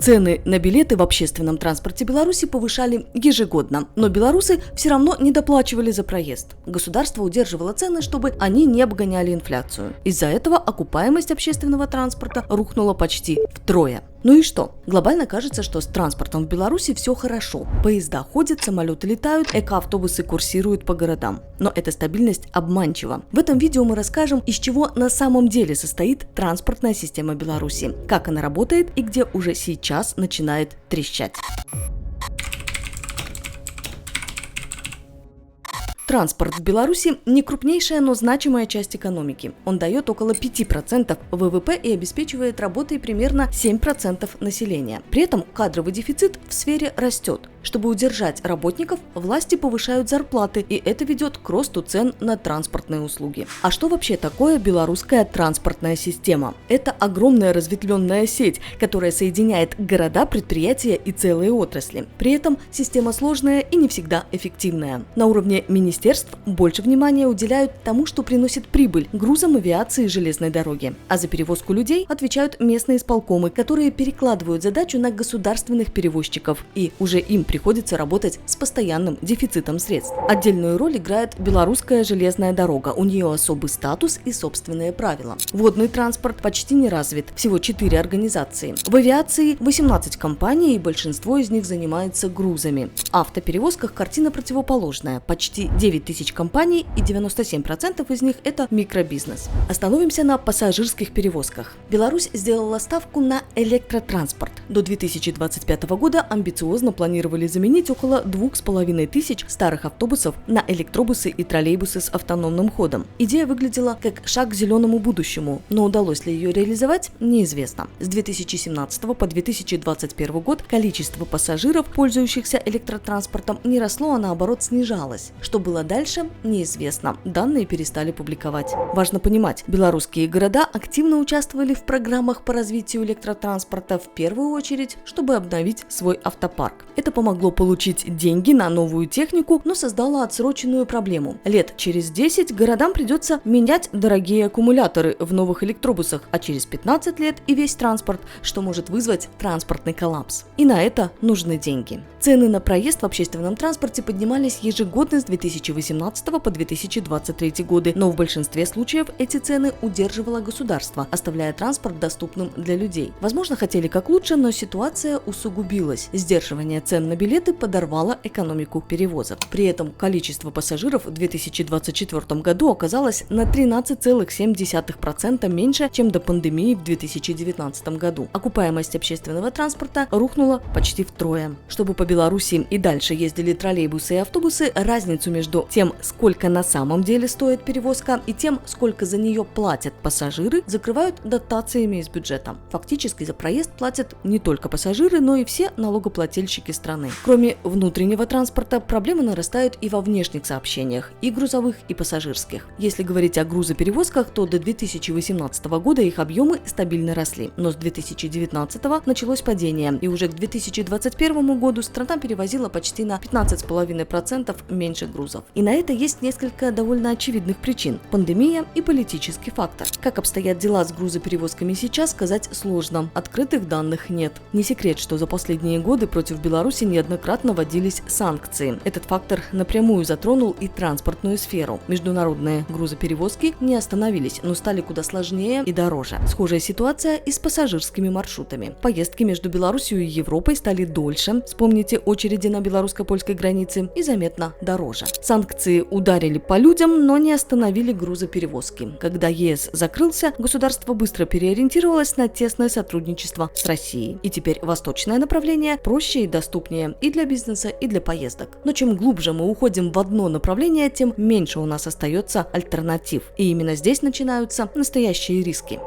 Цены на билеты в общественном транспорте Беларуси повышали ежегодно, но белорусы все равно не доплачивали за проезд. Государство удерживало цены, чтобы они не обгоняли инфляцию. Из-за этого окупаемость общественного транспорта рухнула почти втрое. Ну и что? Глобально кажется, что с транспортом в Беларуси все хорошо. Поезда ходят, самолеты летают, экоавтобусы курсируют по городам. Но эта стабильность обманчива. В этом видео мы расскажем, из чего на самом деле состоит транспортная система Беларуси, как она работает и где уже сейчас начинает трещать. Транспорт в Беларуси не крупнейшая, но значимая часть экономики. Он дает около 5% ВВП и обеспечивает работой примерно 7% населения. При этом кадровый дефицит в сфере растет. Чтобы удержать работников, власти повышают зарплаты, и это ведет к росту цен на транспортные услуги. А что вообще такое белорусская транспортная система? Это огромная разветвленная сеть, которая соединяет города, предприятия и целые отрасли. При этом система сложная и не всегда эффективная. На уровне министерств больше внимания уделяют тому, что приносит прибыль – грузам, авиации и железной дороги. А за перевозку людей отвечают местные исполкомы, которые перекладывают задачу на государственных перевозчиков, и уже им приходится работать с постоянным дефицитом средств. Отдельную роль играет белорусская железная дорога. У нее особый статус и собственные правила. Водный транспорт почти не развит, всего 4 организации. В авиации 18 компаний, и большинство из них занимается грузами. В автоперевозках картина противоположная. Почти 9 тысяч компаний, и 97% из них это микробизнес. Остановимся на пассажирских перевозках. Беларусь сделала ставку на электротранспорт. До 2025 года амбициозно планировали заменить около 2500 старых автобусов на электробусы и троллейбусы с автономным ходом. Идея выглядела как шаг к зеленому будущему, но удалось ли ее реализовать, неизвестно. С 2017 по 2021 год количество пассажиров, пользующихся электротранспортом, не росло, а наоборот снижалось. Что было дальше, неизвестно. Данные перестали публиковать. Важно понимать, белорусские города активно участвовали в программах по развитию электротранспорта, в первую очередь, чтобы обновить свой автопарк. Это помогло получить деньги на новую технику, но создало отсроченную проблему. Лет через 10 городам придется менять дорогие аккумуляторы в новых электробусах, а через 15 лет и весь транспорт, что может вызвать транспортный коллапс. И на это нужны деньги. Цены на проезд в общественном транспорте поднимались ежегодно с 2018 по 2023 годы, но в большинстве случаев эти цены удерживало государство, оставляя транспорт доступным для людей. Возможно, хотели как лучше, но ситуация усугубилась. Сдерживание цен на билеты подорвало экономику перевозок. При этом количество пассажиров в 2024 году оказалось на 13,7% меньше, чем до пандемии в 2019 году. Окупаемость общественного транспорта рухнула почти втрое. Чтобы по Беларуси и дальше ездили троллейбусы и автобусы, разницу между тем, сколько на самом деле стоит перевозка, и тем, сколько за нее платят пассажиры, закрывают дотациями из бюджета. Фактически за проезд платят не только пассажиры, но и все налогоплательщики страны. Кроме внутреннего транспорта, проблемы нарастают и во внешних сообщениях, и грузовых, и пассажирских. Если говорить о грузоперевозках, то до 2018 года их объемы стабильно росли, но с 2019 началось падение, и уже к 2021 году страна перевозила почти на 15,5% меньше грузов. И на это есть несколько довольно очевидных причин – пандемия и политический фактор. Как обстоят дела с грузоперевозками сейчас, сказать сложно. Открытых данных нет. Не секрет, что за последние годы против Беларуси неоднократно вводились санкции. Этот фактор напрямую затронул и транспортную сферу. Международные грузоперевозки не остановились, но стали куда сложнее и дороже. Схожая ситуация и с пассажирскими маршрутами. Поездки между Беларусью и Европой стали дольше, вспомните очереди на белорусско-польской границе, и заметно дороже. Санкции ударили по людям, но не остановили грузоперевозки. Когда ЕС закрылся, государство быстро переориентировалось на тесное сотрудничество с Россией. И теперь восточное направление проще и доступнее и для бизнеса, и для поездок. Но чем глубже мы уходим в одно направление, тем меньше у нас остается альтернатив. И именно здесь начинаются настоящие риски.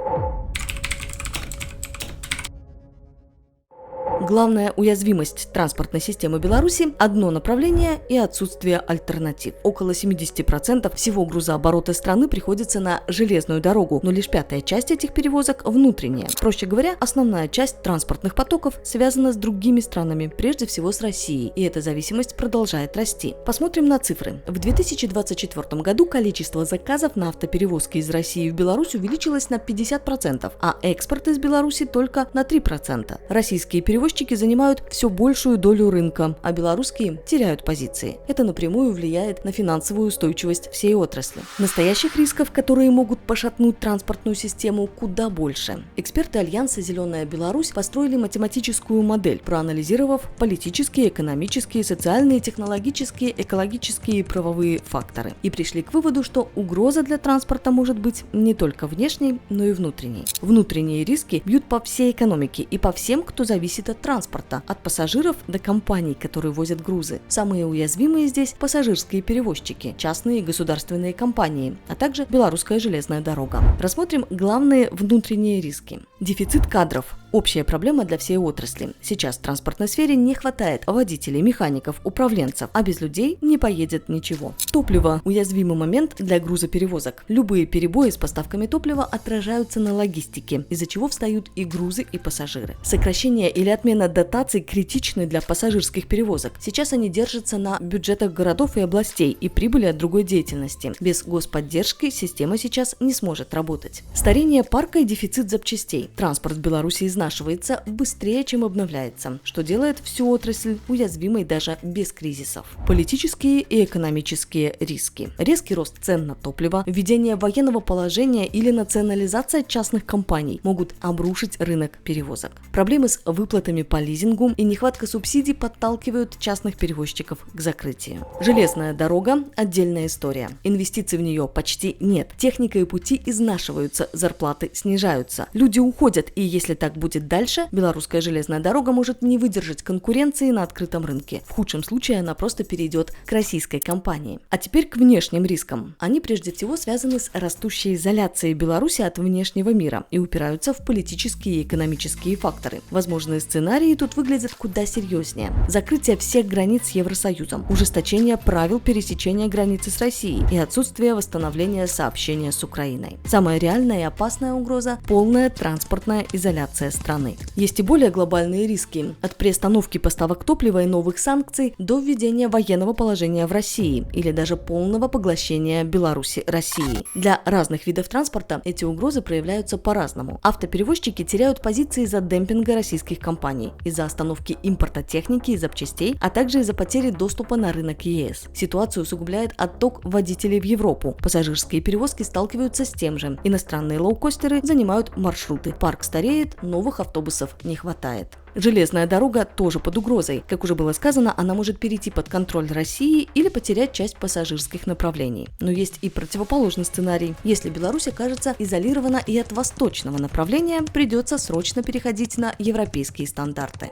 Главная уязвимость транспортной системы Беларуси – одно направление и отсутствие альтернатив. Около 70% всего грузооборота страны приходится на железную дорогу, но лишь 1/5 часть этих перевозок внутренняя. Проще говоря, основная часть транспортных потоков связана с другими странами, прежде всего с Россией, и эта зависимость продолжает расти. Посмотрим на цифры. В 2024 году количество заказов на автоперевозки из России в Беларусь увеличилось на 50%, а экспорт из Беларуси только на 3%. Российские перевозчики занимают все большую долю рынка, а белорусские теряют позиции. Это напрямую влияет на финансовую устойчивость всей отрасли. Настоящих рисков, которые могут пошатнуть транспортную систему, куда больше. Эксперты Альянса «Зеленая Беларусь» построили математическую модель, проанализировав политические, экономические, социальные, технологические, экологические и правовые факторы. И пришли к выводу, что угроза для транспорта может быть не только внешней, но и внутренней. Внутренние риски бьют по всей экономике и по всем, кто зависит от транспорта, от пассажиров до компаний, которые возят грузы. Самые уязвимые здесь – пассажирские перевозчики, частные и государственные компании, а также Белорусская железная дорога. Рассмотрим главные внутренние риски. Дефицит кадров. Общая проблема для всей отрасли. Сейчас в транспортной сфере не хватает водителей, механиков, управленцев, а без людей не поедет ничего. Топливо – уязвимый момент для грузоперевозок. Любые перебои с поставками топлива отражаются на логистике, из-за чего встают и грузы, и пассажиры. Сокращение или отмена дотаций критичны для пассажирских перевозок. Сейчас они держатся на бюджетах городов и областей и прибыли от другой деятельности. Без господдержки система сейчас не сможет работать. Старение парка и дефицит запчастей. Транспорт в Беларуси изнашивается быстрее, чем обновляется, что делает всю отрасль уязвимой даже без кризисов. Политические и экономические риски. Резкий рост цен на топливо, введение военного положения или национализация частных компаний могут обрушить рынок перевозок. Проблемы с выплатами по лизингу и нехватка субсидий подталкивают частных перевозчиков к закрытию. Железная дорога – отдельная история. Инвестиций в нее почти нет. Техника и пути изнашиваются, зарплаты снижаются. Люди уходят, и если так будет дальше, Белорусская железная дорога может не выдержать конкуренции на открытом рынке. В худшем случае она просто перейдет к российской компании. А теперь к внешним рискам. Они прежде всего связаны с растущей изоляцией Беларуси от внешнего мира и упираются в политические и экономические факторы. Возможные сценарии тут выглядят куда серьезнее. Закрытие всех границ с Евросоюзом, ужесточение правил пересечения границы с Россией и отсутствие восстановления сообщения с Украиной. Самая реальная и опасная угроза – полная транспортная изоляция страны. Есть и более глобальные риски – от приостановки поставок топлива и новых санкций до введения военного положения в России или даже полного поглощения Беларуси Россией. Для разных видов транспорта эти угрозы проявляются по-разному. Автоперевозчики теряют позиции из-за демпинга российских компаний, из-за остановки импорта техники и запчастей, а также из-за потери доступа на рынок ЕС. Ситуацию усугубляет отток водителей в Европу. Пассажирские перевозки сталкиваются с тем же. Иностранные лоукостеры занимают маршруты. Парк стареет, новых автобусов не хватает. Железная дорога тоже под угрозой. Как уже было сказано, она может перейти под контроль России или потерять часть пассажирских направлений. Но есть и противоположный сценарий. Если Беларусь окажется изолирована и от восточного направления, придется срочно переходить на европейские стандарты.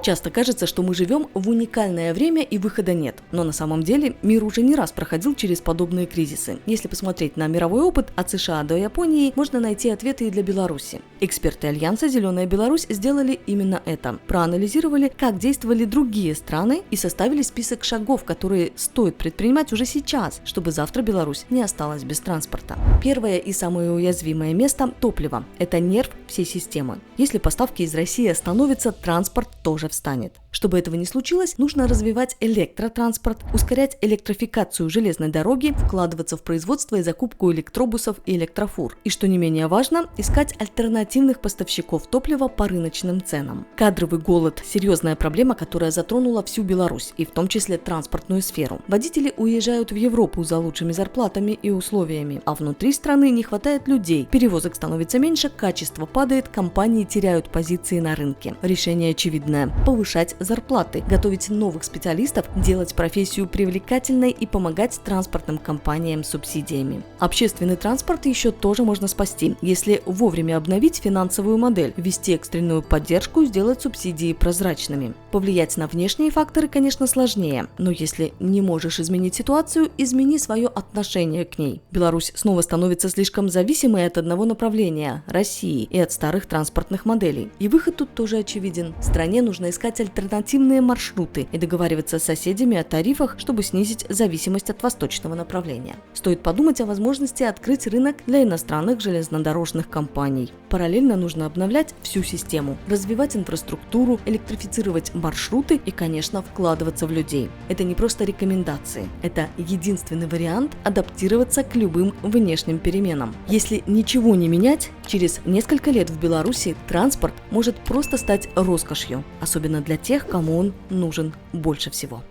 Часто кажется, что мы живем в уникальное время и выхода нет. Но на самом деле мир уже не раз проходил через подобные кризисы. Если посмотреть на мировой опыт от США до Японии, можно найти ответы и для Беларуси. Эксперты Альянса «Зеленая Беларусь» сделали именно это. Проанализировали, как действовали другие страны и составили список шагов, которые стоит предпринимать уже сейчас, чтобы завтра Беларусь не осталась без транспорта. Первое и самое уязвимое место – топливо. Это нерв всей системы. Если поставки из России остановятся, транспорт тоже встанет. Чтобы этого не случилось, нужно развивать электротранспорт, ускорять электрификацию железной дороги, вкладываться в производство и закупку электробусов и электрофур. И, что не менее важно, искать альтернативных поставщиков топлива по рыночным ценам. Кадровый голод – серьезная проблема, которая затронула всю Беларусь, и в том числе транспортную сферу. Водители уезжают в Европу за лучшими зарплатами и условиями, а внутри страны не хватает людей, перевозок становится меньше, качество падает, компании теряют позиции на рынке. Решение очевидное – повышать зарплаты, готовить новых специалистов, делать профессию привлекательной и помогать транспортным компаниям субсидиями. Общественный транспорт еще тоже можно спасти, если вовремя обновить финансовую модель, ввести экстренную поддержку, сделать субсидии прозрачными. Повлиять на внешние факторы, конечно, сложнее, но если не можешь изменить ситуацию, измени свое отношение к ней. Беларусь снова становится слишком зависимой от одного направления – России, и от старых транспортных моделей. И выход тут тоже очевиден. Стране нужно искать альтернативные маршруты и договариваться с соседями о тарифах, чтобы снизить зависимость от восточного направления. Стоит подумать о возможности открыть рынок для иностранных железнодорожных компаний. Параллельно нужно обновлять всю систему, развивать инфраструктуру, электрифицировать маршруты и, конечно, вкладываться в людей. Это не просто рекомендации, это единственный вариант адаптироваться к любым внешним переменам. Если ничего не менять, через несколько лет в Беларуси транспорт может просто стать роскошью, особенно для тех, кому он нужен больше всего.